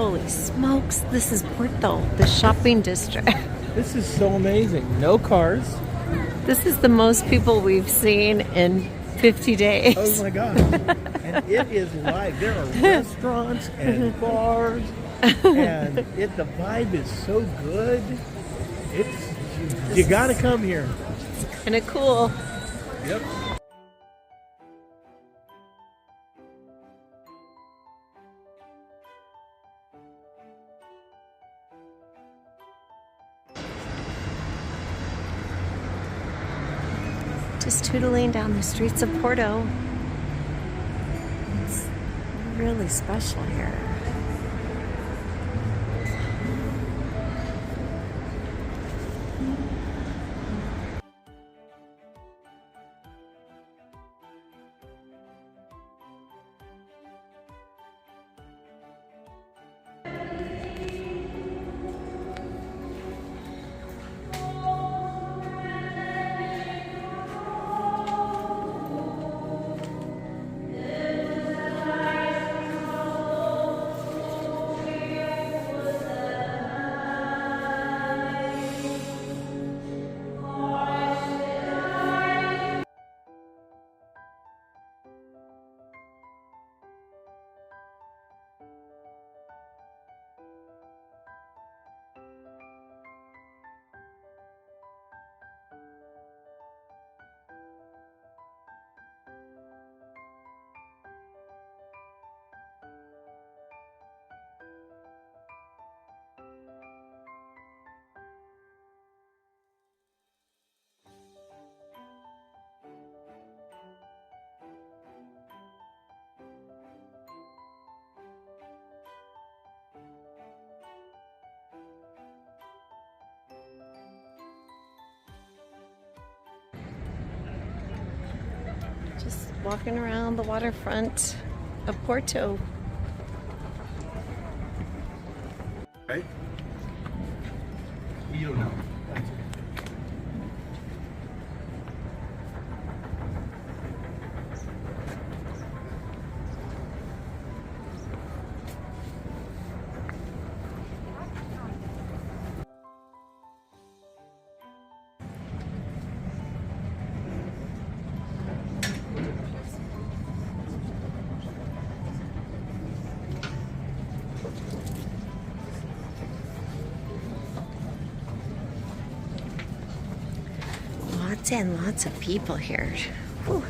Holy smokes, this is Porto, the shopping district. This is so amazing. No cars. This is the most people we've seen in 50 days. Oh my gosh. And it is live. There are restaurants and bars. And the vibe is so good. You gotta come here. It's kind of cool. Yep. Just tootling down the streets of Porto. It's really special here. Just walking around the waterfront of Porto. Right? You don't know. Lots and lots of people here. Whew.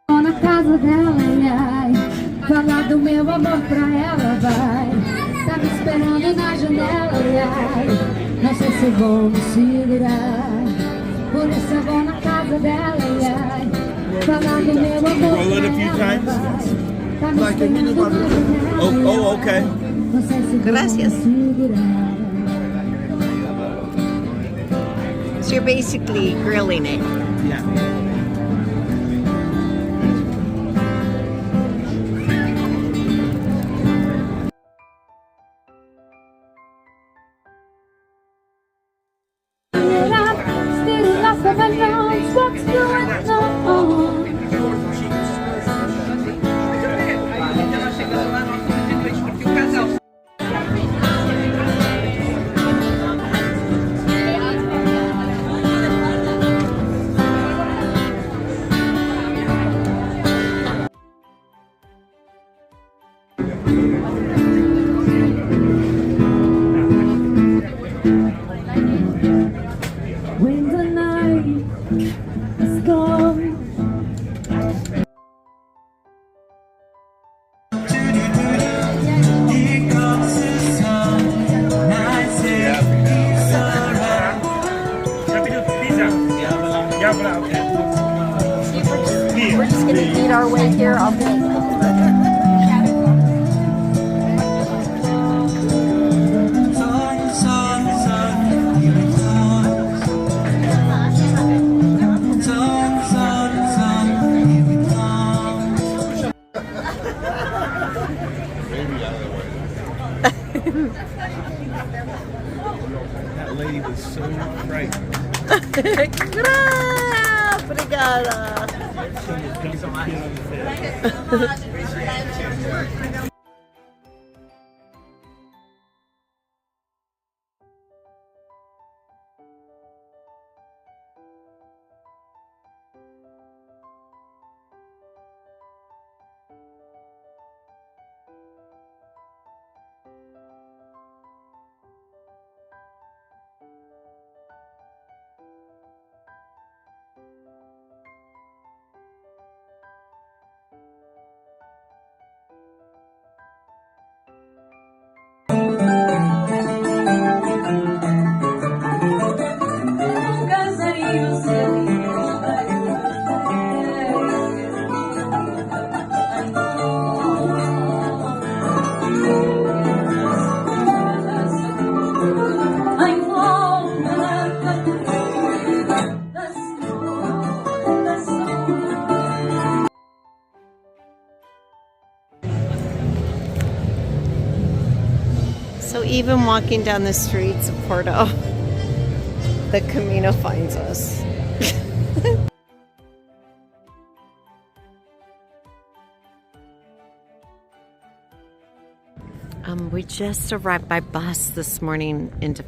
Na casa dela, ai, ai, falar do meu amor pra ela, vai. Tá me esperando na janela, ai, ai, não sei se vou me segurar. Por isso eu vou na casa dela, ai, ai, falar do meu amor Roll it a few pra ela, times. vai. Tá me esperando na janela, Oh, okay. não sei se Gracias. vou me segurar. So you're basically grilling it. Yeah. Still lost of my lungs, what's going on? When the night is gone, We're just gonna eat our way here. I'll be so frightened. Obrigada. Thank you so much. So even walking down the streets of Porto, the Camino finds us. We just arrived by bus this morning into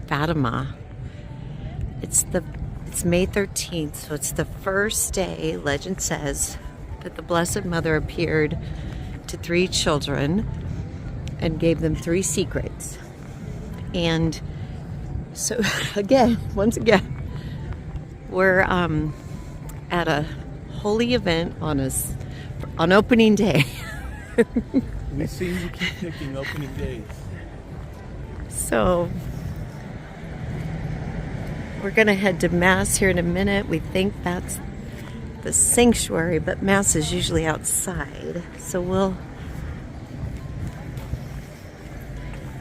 Fatima. It's May 13th, so it's the first day, legend says, that the Blessed Mother appeared to 3 children and gave them 3 secrets. And so once again, we're at a holy event on opening day. We seem to keep picking opening days. So we're gonna head to Mass here in a minute. We think that's the sanctuary, but Mass is usually outside. So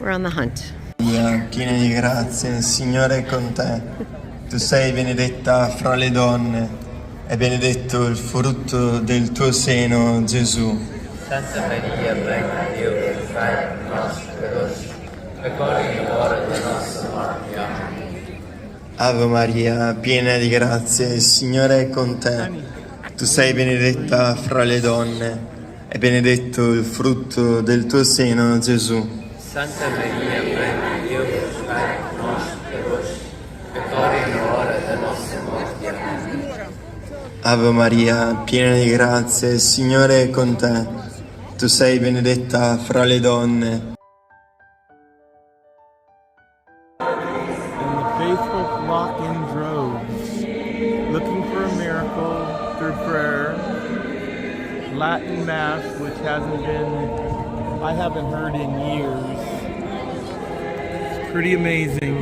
we're on the hunt. Maria, piena di grazia, il Signore è con te. Tu sei benedetta fra le donne e benedetto il frutto del tuo seno, Gesù. Santa Maria, Mãe de Deus, rogai por nós, pecadores, agora e na hora da nossa morte. Amém. Ave Maria, piena di grazia, il Signore è con te. Tu sei benedetta fra le donne e benedetto il frutto del tuo seno, Gesù. Santa Maria, Mãe de Deus, rogai por nós, pecadores, agora e na hora da nossa morte. Amém. Ave Maria, piena di grazia, il Signore è con te. Tu sei benedetta fra le donne. And the faithful flock in droves, looking for a miracle through prayer. Latin Mass, which I haven't heard in years. It's pretty amazing.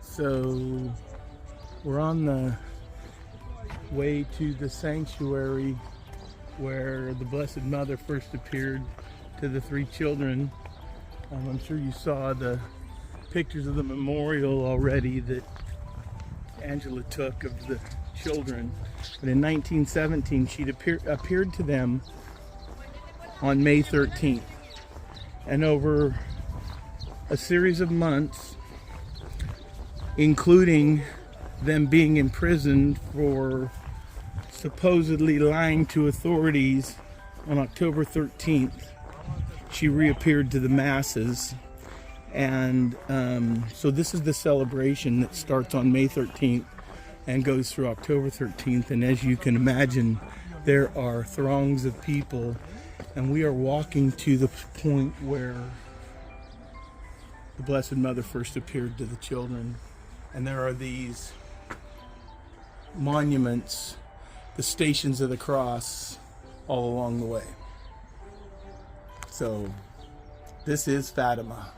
So we're on the way to the sanctuary where the Blessed Mother first appeared to the 3 children. I'm sure you saw the pictures of the memorial already that Angela took of the children. But in 1917, she'd appeared to them on May 13th. And over a series of months, including them being imprisoned for supposedly lying to authorities on October 13th. She reappeared to the masses. And so this is the celebration that starts on May 13th and goes through October 13th. And as you can imagine, there are throngs of people. And we are walking to the point where the Blessed Mother first appeared to the children. And there are these monuments, the Stations of the Cross, all along the way. So this is Fatima.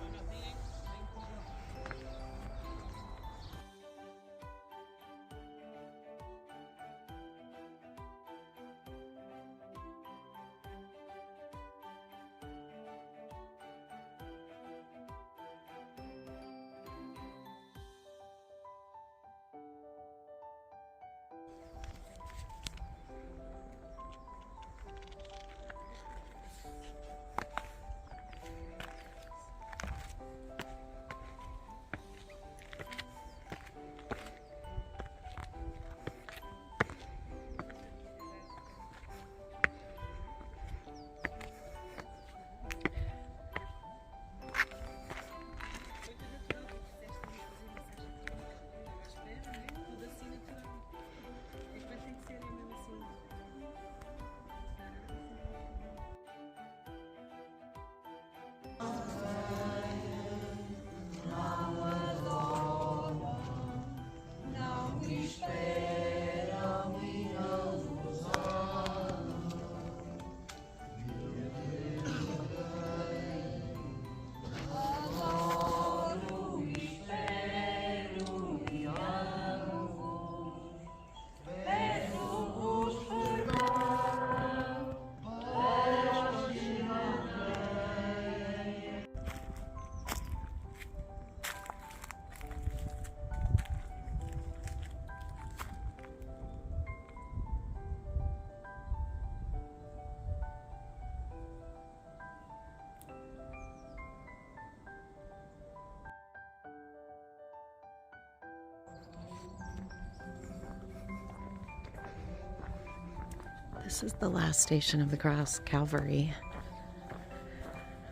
This is the last station of the cross, Calvary.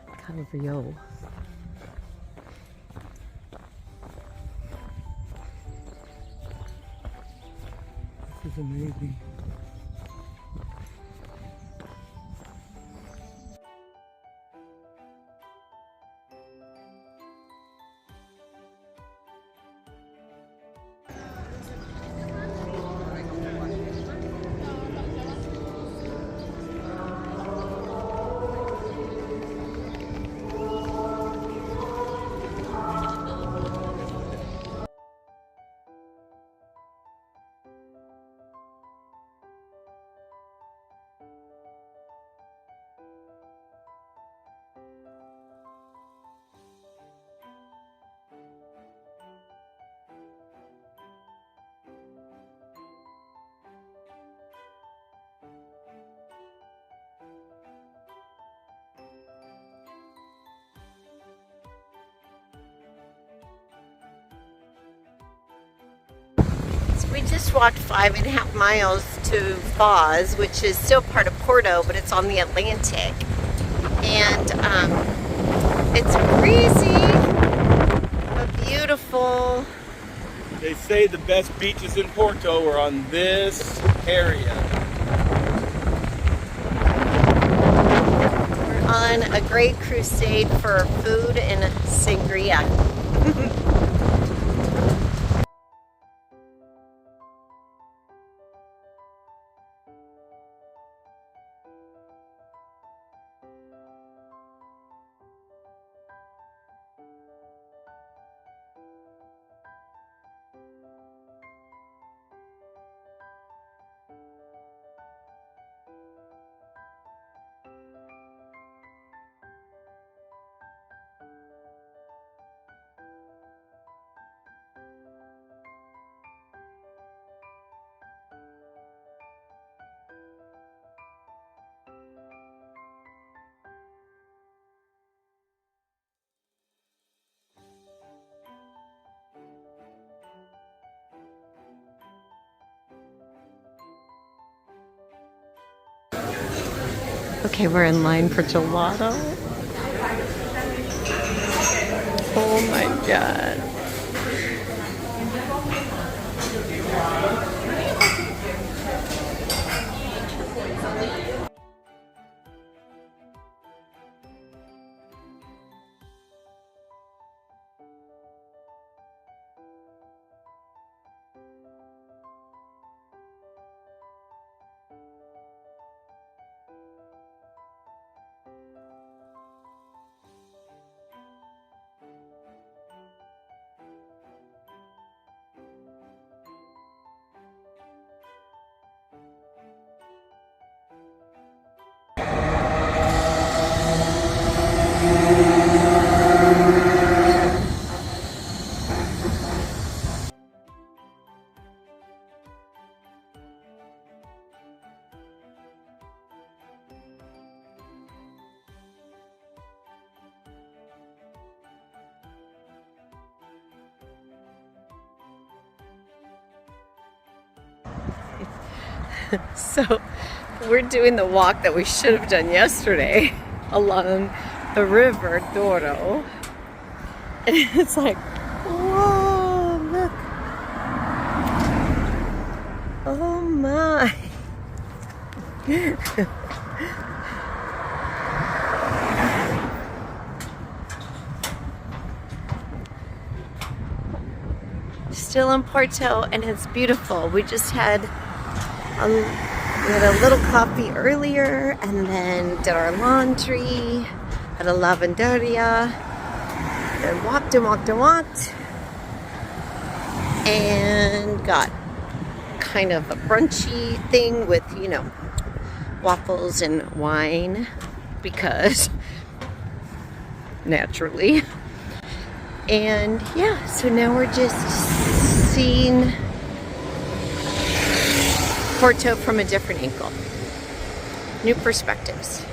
Calvario. This is amazing. We just walked 5.5 miles to Foz, which is still part of Porto, but it's on the Atlantic. And it's breezy, but beautiful. They say the best beaches in Porto are on this area. We're on a great crusade for food and sangria. Okay, we're in line for gelato. Oh my god. So we're doing the walk that we should have done yesterday along the river Douro. And it's like, whoa, look. Oh my. Still in Porto, and it's beautiful. We just had a little coffee earlier, and then did our laundry at a lavanderia, and walked and walked and walked, and got kind of a brunchy thing with, you know, waffles and wine, because naturally. And yeah, so now we're just seeing Porto from a different angle. New perspectives.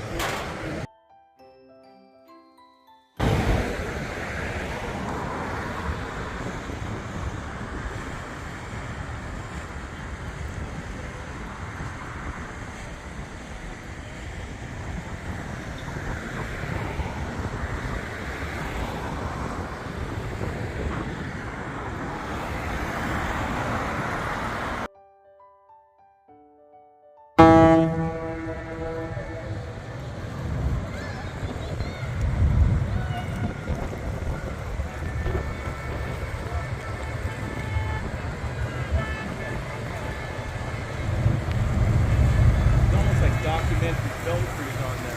Documentary film crews on there.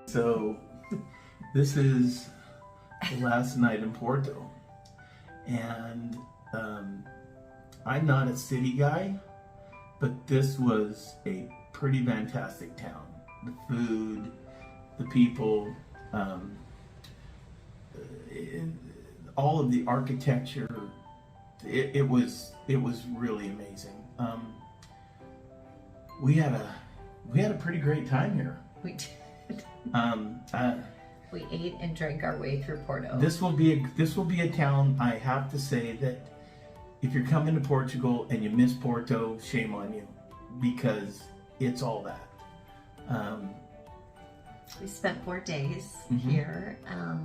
So this is the last night in Porto, and I'm not a city guy, but this was a pretty fantastic town. The food, the people, all of the architecture, it was really amazing. We had a pretty great time here. We did. We ate and drank our way through Porto. This will be a town, I have to say, that if you're coming to Portugal and you miss Porto, shame on you, because it's all that. We spent 4 days here.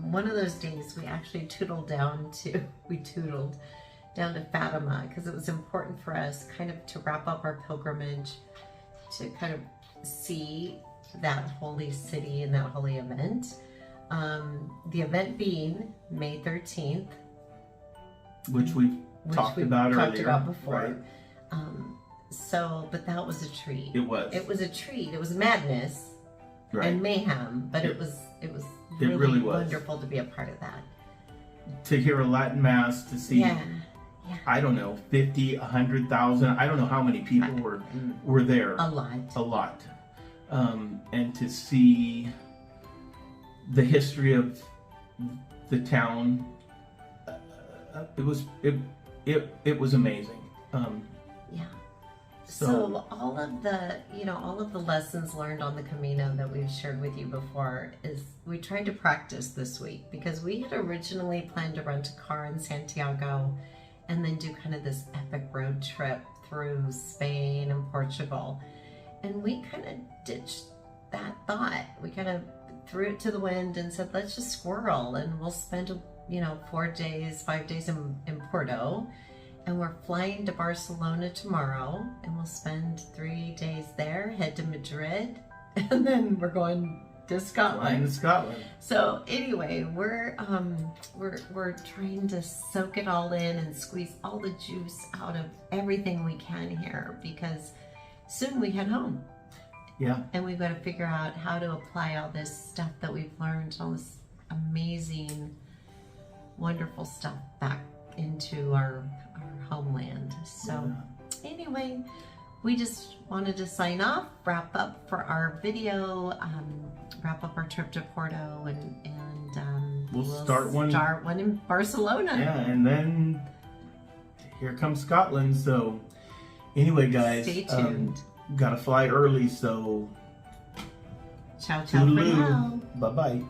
One of those days we actually tootled down to Fatima, because it was important for us kind of to wrap up our pilgrimage, to kind of see that holy city and that holy event. the event being May 13th, which we've talked about before. Right. But that was a treat. It was. It was a treat. It was madness and mayhem, but it was really was wonderful to be a part of that. To hear a Latin Mass, to see, I don't know, 50, 100,000, I don't know how many people were there. A lot. And to see the history of the town, it was amazing. So all of the lessons learned on the Camino that we've shared with you before is we tried to practice this week, because we had originally planned to rent a car in Santiago and then do kind of this epic road trip through Spain and Portugal. And we kind of ditched that thought. We kind of threw it to the wind and said, let's just squirrel, and we'll spend 5 days in Porto. And we're flying to Barcelona tomorrow, and we'll spend 3 days there, head to Madrid, and then we're going to Scotland. Flying to Scotland. So anyway, we're trying to soak it all in and squeeze all the juice out of everything we can here, because soon we head home. Yeah. And we've got to figure out how to apply all this stuff that we've learned, all this amazing, wonderful stuff back into our homeland. So anyway, we just wanted to sign off, wrap up for our video, wrap up our trip to Porto, and we'll start one in Barcelona. Yeah, and then here comes Scotland. So anyway, guys, stay tuned. Gotta fly early, so ciao for now. Bye-bye.